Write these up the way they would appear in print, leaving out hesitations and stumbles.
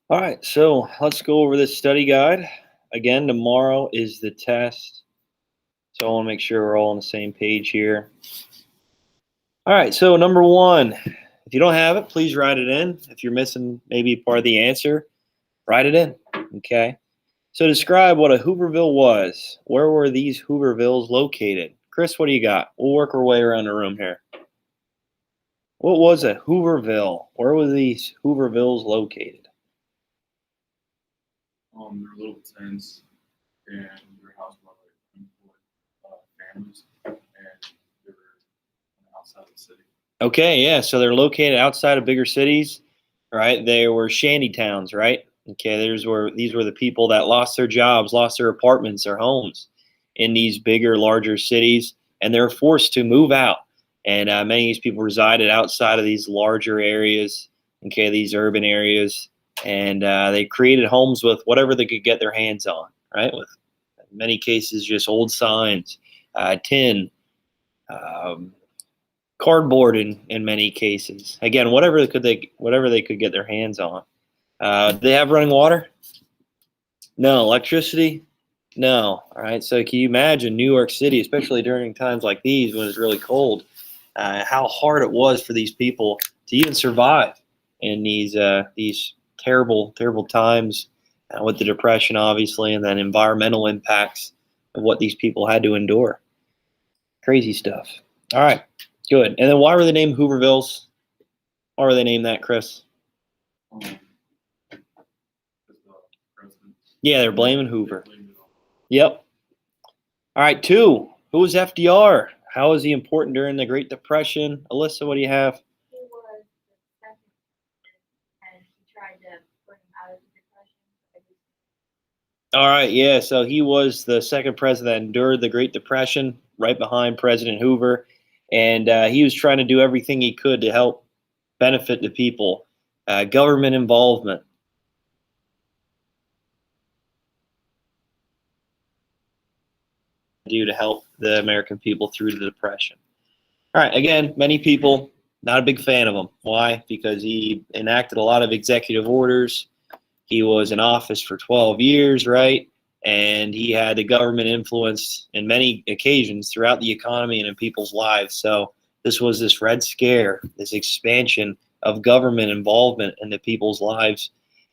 All right, so let's go over this study guide. Again, tomorrow is the test, so I want to make sure we're all on the same page here. All right, so number one, if you don't have it, please write it in. If you're missing maybe part of the answer, write it in. Okay. So describe what a Hooverville was. Where were these Hoovervilles located? Chris, what do you got? We'll work our way around the room here. What was a Hooverville? Where were these Hoovervilles located? They're little tents, and they're housed by like unemployed families, and they're outside of the city. Okay, yeah. So they're located outside of bigger cities, right? They were shanty towns, right? Okay, these were the people that lost their jobs, lost their apartments, their homes in these bigger, larger cities, and they're forced to move out. And many of these people resided outside of these larger areas, okay, these urban areas, and they created homes with whatever they could get their hands on, right? With in many cases just old signs, tin. Um, Cardboard in many cases. Again, whatever they could get their hands on. Do they have running water? No. Electricity? No. All right. So can you imagine New York City, especially during times like these when it's really cold, how hard it was for these people to even survive in these terrible, terrible times with the depression, obviously, and then environmental impacts of what these people had to endure. Crazy stuff. All right. Good. And then why were they named Hoovervilles? Why were they named that, Chris? Because the president. Yeah, they're blaming Hoover. Yep. All right, two. Who was FDR? How was he important during the Great Depression? Alyssa, what do you have? He was the second and he tried to bring him out of the depression. All right, yeah. So he was the second president that endured the Great Depression, right behind President Hoover, and he was trying to do everything he could to help benefit the people. Government involvement. Do to help the American people through the Depression. All right, again, many people not a big fan of him. Why? Because he enacted a lot of executive orders. He was in office for 12 years, right? And he had the government influence in many occasions throughout the economy and in people's lives. So this was this Red Scare, this expansion of government involvement into people's lives.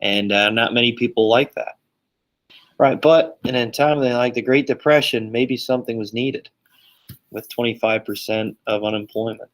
And not many people like that. Right, but in a time like the Great Depression, maybe something was needed with 25% of unemployment.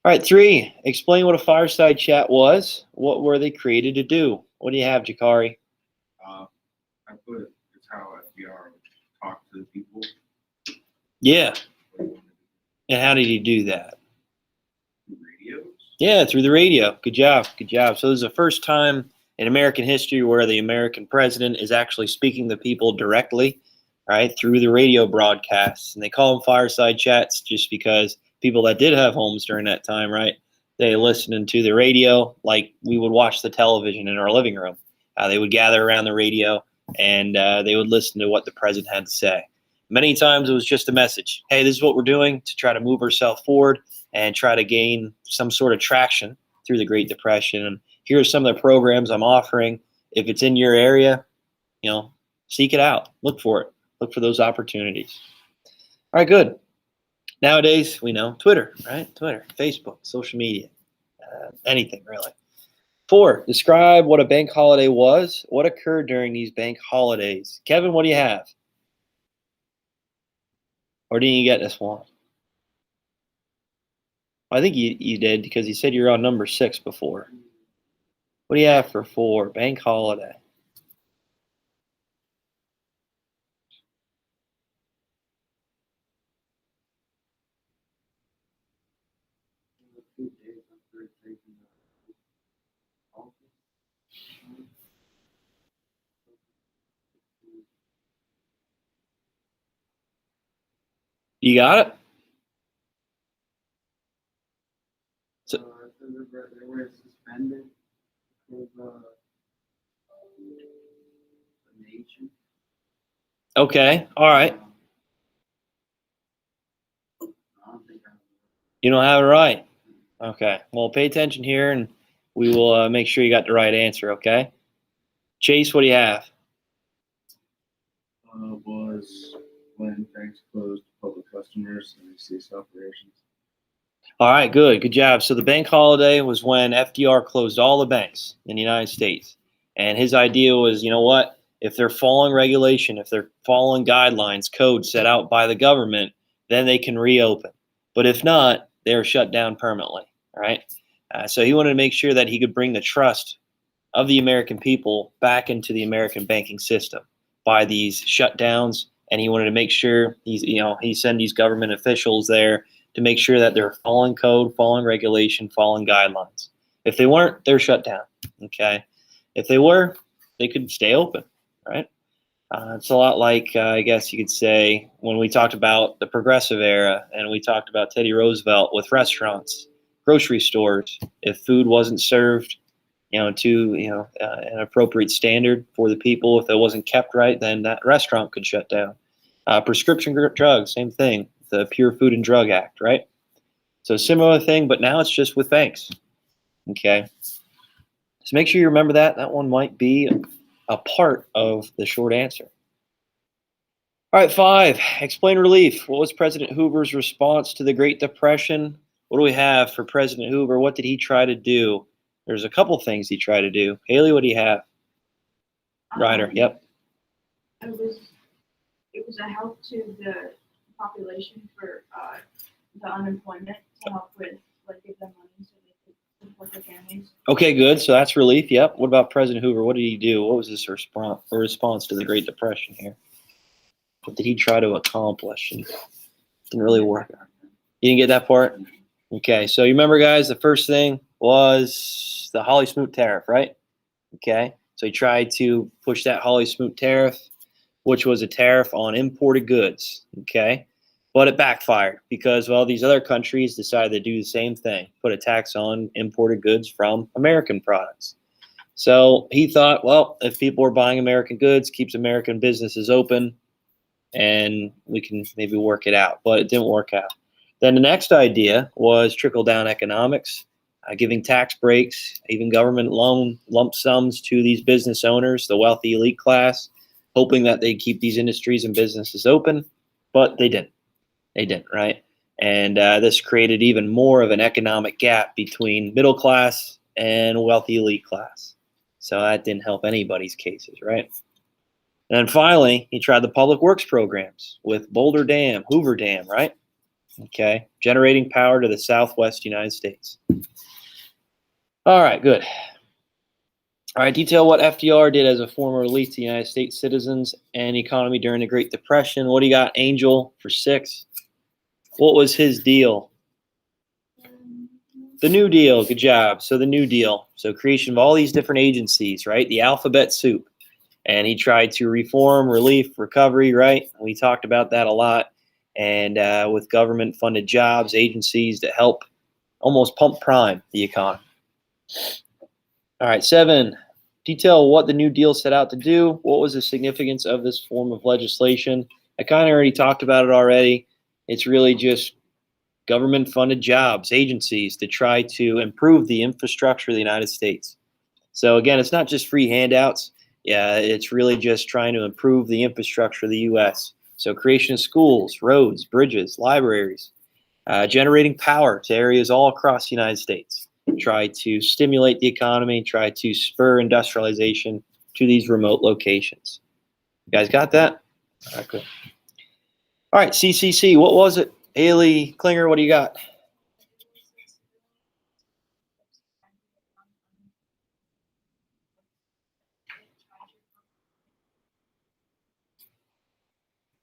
All right, three, explain what a fireside chat was. What were they created to do? What do you have, Jakari? I put it's how FDR talk to the people. Yeah, and how did he do that? Radios. Yeah, through the radio. Good job, good job. So this is the first time in American history where the American president is actually speaking to people directly, right, through the radio broadcasts. And they call them fireside chats just because people that did have homes during that time, right, they listened to the radio like we would watch the television in our living room. They would gather around the radio and they would listen to what the president had to say. Many times it was just a message. Hey, this is what we're doing to try to move ourselves forward and try to gain some sort of traction through the Great Depression. And here are some of the programs I'm offering. If it's in your area, seek it out. Look for it. Look for those opportunities. All right, good. Nowadays, we know Twitter, right? Twitter, Facebook, social media, anything really. 4, describe what a bank holiday was. What occurred during these bank holidays? Kevin, what do you have? Or didn't you get this one? I think you did because you said you were on number 6 before. What do you have for 4? Bank holiday. You got it? So, They were suspended because the nation. okay, all right. I don't think You don't have it right. Okay. Well, pay attention here, and we will make sure you got the right answer. Okay. Chase, what do you have? Was when banks closed to public customers and they ceased operations. All right, good. Good job. So the bank holiday was when FDR closed all the banks in the United States. And his idea was, you know what? If they're following regulation, if they're following guidelines, codes set out by the government, then they can reopen. But if not, they're shut down permanently. All right. So he wanted to make sure that he could bring the trust of the American people back into the American banking system by these shutdowns. And he wanted to make sure he sent these government officials there to make sure that they're following code, following regulation, following guidelines. If they weren't, they're shut down. Okay. If they were, they could stay open. Right. It's a lot like, I guess you could say, when we talked about the progressive era and we talked about Teddy Roosevelt with restaurants, grocery stores. If food wasn't served, to an appropriate standard for the people, if it wasn't kept right, then that restaurant could shut down. Prescription drugs, same thing. The Pure Food and Drug Act, right? So similar thing, but now it's just with banks. Okay. So make sure you remember that. That one might be a part of the short answer. All right, 5. Explain relief. What was President Hoover's response to the Great Depression? What do we have for President Hoover? What did he try to do? There's a couple things he tried to do. Haley, what do you have? Ryder, yep. It was a help to the population for the unemployment, to help with, give them money so they could support their families. Okay, good. So that's relief. Yep. What about President Hoover? What did he do? What was his response to the Great Depression here? What did he try to accomplish? And didn't really work out. You didn't get that part? Okay. So you remember, guys, the first thing was the Holly Smoot tariff, right? Okay. So he tried to push that Holly Smoot tariff, which was a tariff on imported goods. Okay. But it backfired because, well, these other countries decided to do the same thing, put a tax on imported goods from American products. So he thought, well, if people are buying American goods, keeps American businesses open, and we can maybe work it out. But it didn't work out. Then the next idea was trickle-down economics, giving tax breaks, even government loan lump sums to these business owners, the wealthy elite class, hoping that they'd keep these industries and businesses open, but they didn't. They didn't, right? And this created even more of an economic gap between middle class and wealthy elite class. So that didn't help anybody's cases, right? And then finally, he tried the public works programs with Boulder Dam, Hoover Dam, right? Okay, generating power to the Southwest United States. All right, good. All right, detail what FDR did as a former relief to United States citizens and economy during the Great Depression. What do you got, Angel, for 6? What was his deal? The New Deal. Good job. So the New Deal. So creation of all these different agencies, right? The alphabet soup. And he tried to reform, relief, recovery, right? We talked about that a lot. And with government-funded jobs, agencies that help almost pump prime the economy. All right, 7. Detail what the New Deal set out to do. What was the significance of this form of legislation? I kind of already talked about it already. It's really just government-funded jobs, agencies to try to improve the infrastructure of the United States. So again, it's not just free handouts. Yeah, it's really just trying to improve the infrastructure of the U.S. So creation of schools, roads, bridges, libraries, generating power to areas all across the United States. Try to stimulate the economy, try to spur industrialization to these remote locations. You guys got that? All right, good. All right, CCC, what was it? Haley Klinger, what do you got?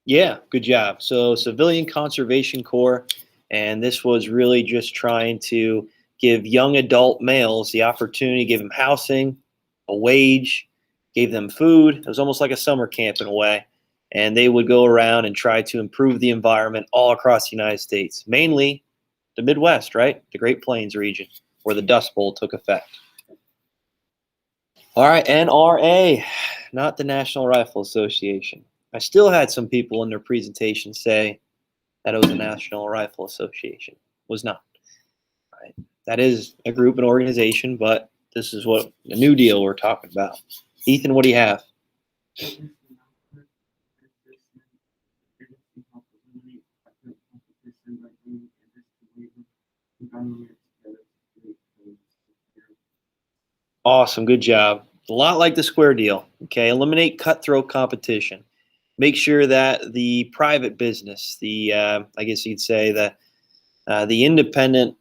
Yeah, good job. So Civilian Conservation Corps, and this was really just trying to give young adult males the opportunity, give them housing, a wage, gave them food. It was almost like a summer camp in a way. And they would go around and try to improve the environment all across the United States, mainly the Midwest, right? The Great Plains region, where the Dust Bowl took effect. All right, NRA, not the National Rifle Association. I still had some people in their presentation say that it was the National Rifle Association. It was not. Right? That is a group, an organization, but this is what the New Deal we're talking about. Ethan, what do you have? Awesome, good job. A lot like the square deal. Okay, eliminate cutthroat competition. Make sure that the private business, I guess you'd say the independent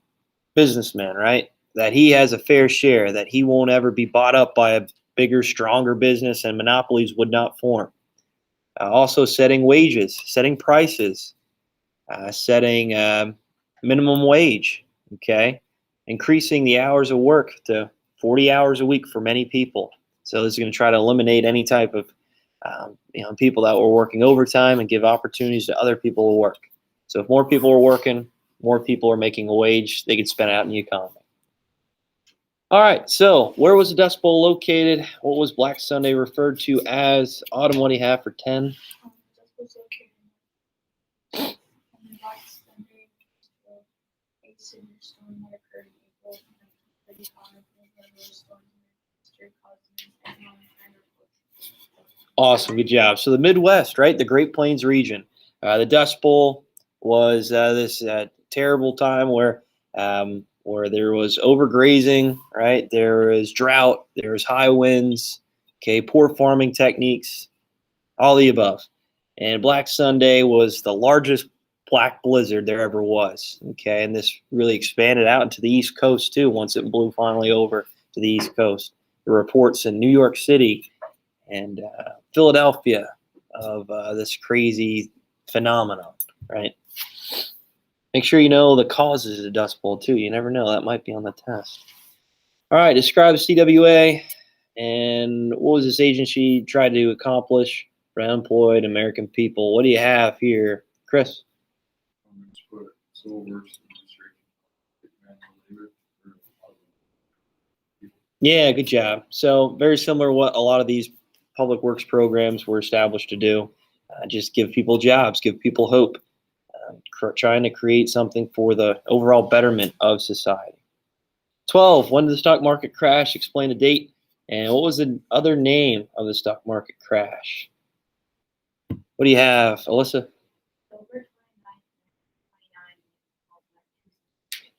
businessman, right? That he has a fair share. That he won't ever be bought up by a bigger, stronger business, and monopolies would not form. Also, setting wages, setting prices, setting minimum wage. Okay, increasing the hours of work to 40 hours a week for many people. So this is going to try to eliminate any type of people that were working overtime and give opportunities to other people to work. So if more people are working, more people are making a wage, they could spend it out in the economy. All right, so where was the Dust Bowl located? What was Black Sunday referred to as? Autumn, what do you have for 10? Dust Bowl located in Black Sunday, a severe storm that occurred in April 1935, and one of those storms in history causing economic and Awesome, good job. So the Midwest, right? The Great Plains region. The Dust Bowl was this terrible time where there was overgrazing, right? There was drought, there was high winds, okay, poor farming techniques, all the above. And Black Sunday was the largest black blizzard there ever was, okay? And this really expanded out into the East Coast too once it blew finally over to the East Coast. The reports in New York City and Philadelphia of this crazy phenomenon, right? Make sure you know the causes of the Dust Bowl too. You never know, that might be on the test. All right, describe CWA and what was this agency trying to accomplish for unemployed American people? What do you have here, Chris? It's for civil works administration. Yeah, good job. So very similar to what a lot of these public works programs were established to do. Just give people jobs, give people hope, trying to create something for the overall betterment of society. 12, when did the stock market crash? Explain the date. And what was the other name of the stock market crash? What do you have, Alyssa?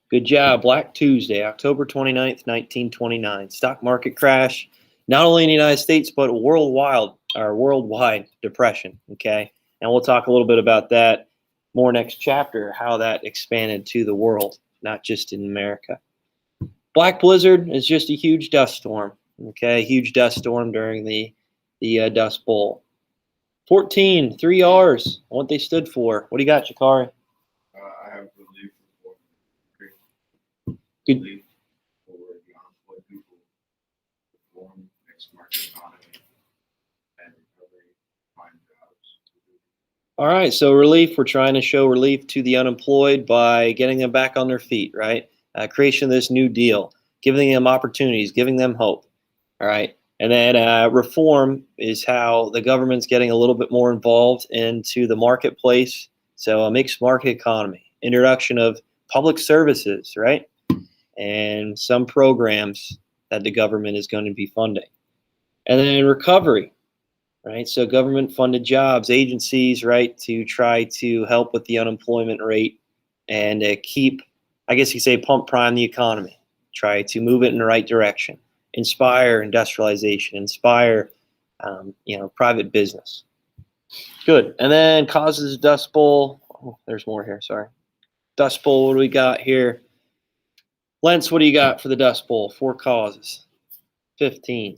Good job. Black Tuesday, October 29th, 1929. Stock market crash, not only in the United States, but worldwide depression, okay? And we'll talk a little bit about that more next chapter, how that expanded to the world, not just in America. Black blizzard is just a huge dust storm, okay? Huge dust storm during the Dust Bowl. 14, 3 R's, what they stood for. What do you got, Shikari? I have relief for Good. relief for the unemployed people, reform next market economy, and recovery, find jobs. All right, so relief, we're trying to show relief to the unemployed by getting them back on their feet, right? Creation of this new deal, giving them opportunities, giving them hope, all right? And then reform is how the government's getting a little bit more involved into the marketplace. So a mixed market economy, introduction of public services, right? And some programs that the government is going to be funding. And then recovery, right? So government funded jobs, agencies, right, to try to help with the unemployment rate and keep, I guess you say, pump prime the economy, try to move it in the right direction, inspire industrialization, inspire, private business. Good. And then causes Dust Bowl. Oh, there's more here. Sorry. Dust Bowl. What do we got here? Lentz, what do you got for the Dust Bowl? 4 causes. 15.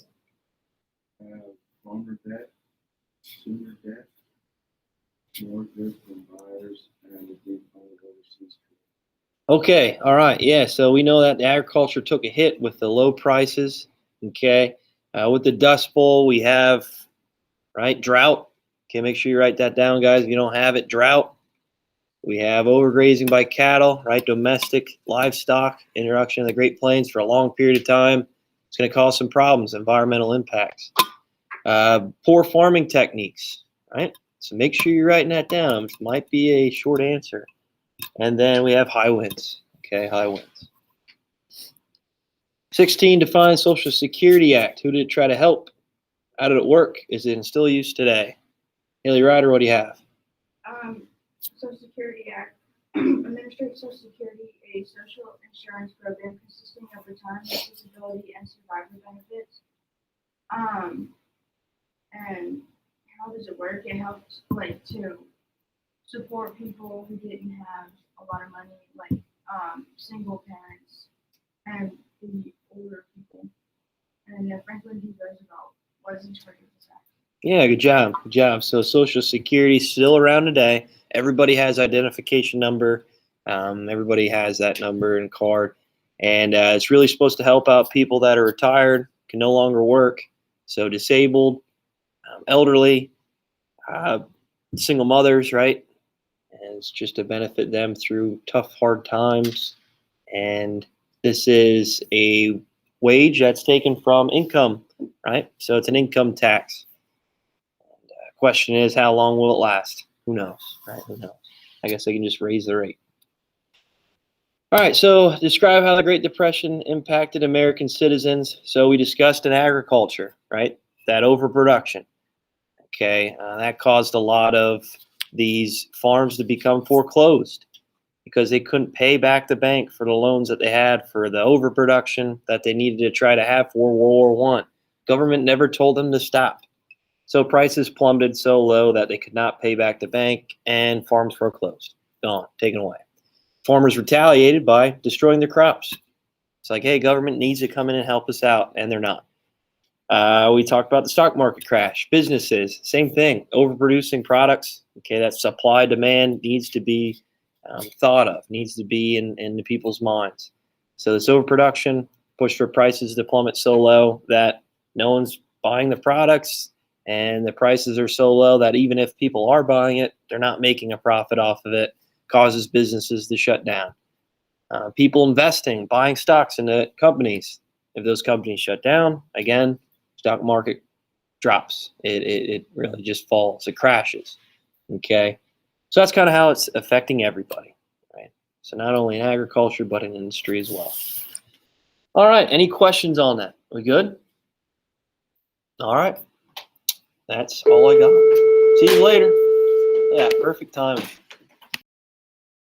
Longer debt, sooner debt, more goods from buyers, and the big overseas. Okay, all right, yeah, so we know that the agriculture took a hit with the low prices, okay? With the Dust Bowl, we have, right, drought. Okay, make sure you write that down, guys, if you don't have it, drought. We have overgrazing by cattle, right, domestic livestock, introduction of the Great Plains for a long period of time. It's going to cause some problems, environmental impacts. Poor farming techniques, right? So make sure you're writing that down. It might be a short answer. And then we have high winds. Okay, high winds. 16, define Social Security Act. Who did it try to help? How did it work? Is it in still use today? Haley Ryder, what do you have? Social Security Act administers Social Security, a social insurance program consisting of retirement, disability, and survivor benefits. And how does it work? It helps like to support people who didn't have a lot of money, like single parents and the older people. And Franklin D. Roosevelt was in charge of this act. Yeah, good job. Good job. So Social Security is still around today. Everybody has identification number. Everybody has that number and card. And it's really supposed to help out people that are retired, can no longer work. So disabled, elderly, single mothers, right? And it's just to benefit them through tough, hard times. And this is a wage that's taken from income, right? So it's an income tax. And question is, how long will it last? Who knows, right? Who knows? I guess they can just raise the rate. All right, so describe how the Great Depression impacted American citizens. So we discussed in agriculture, right? That overproduction. Okay, that caused a lot of these farms to become foreclosed because they couldn't pay back the bank for the loans that they had for the overproduction that they needed to try to have for World War I. Government never told them to stop. So prices plummeted so low that they could not pay back the bank, and farms foreclosed, gone, taken away. Farmers retaliated by destroying their crops. It's like, hey, government needs to come in and help us out, and they're not. We talked about the stock market crash. Businesses, same thing, overproducing products. Okay, that supply demand needs to be thought of, needs to be in the people's minds. So this overproduction pushed for prices to plummet so low that no one's buying the products, and the prices are so low that even if people are buying it, they're not making a profit off of it, causes businesses to shut down. People investing, buying stocks into companies. If those companies shut down, again, stock market drops. It really just falls. It crashes. Okay, so that's kind of how it's affecting everybody, right? So not only in agriculture, but in industry as well. All right, any questions on that? We good? All right, that's all I got. See you later. Yeah, perfect timing.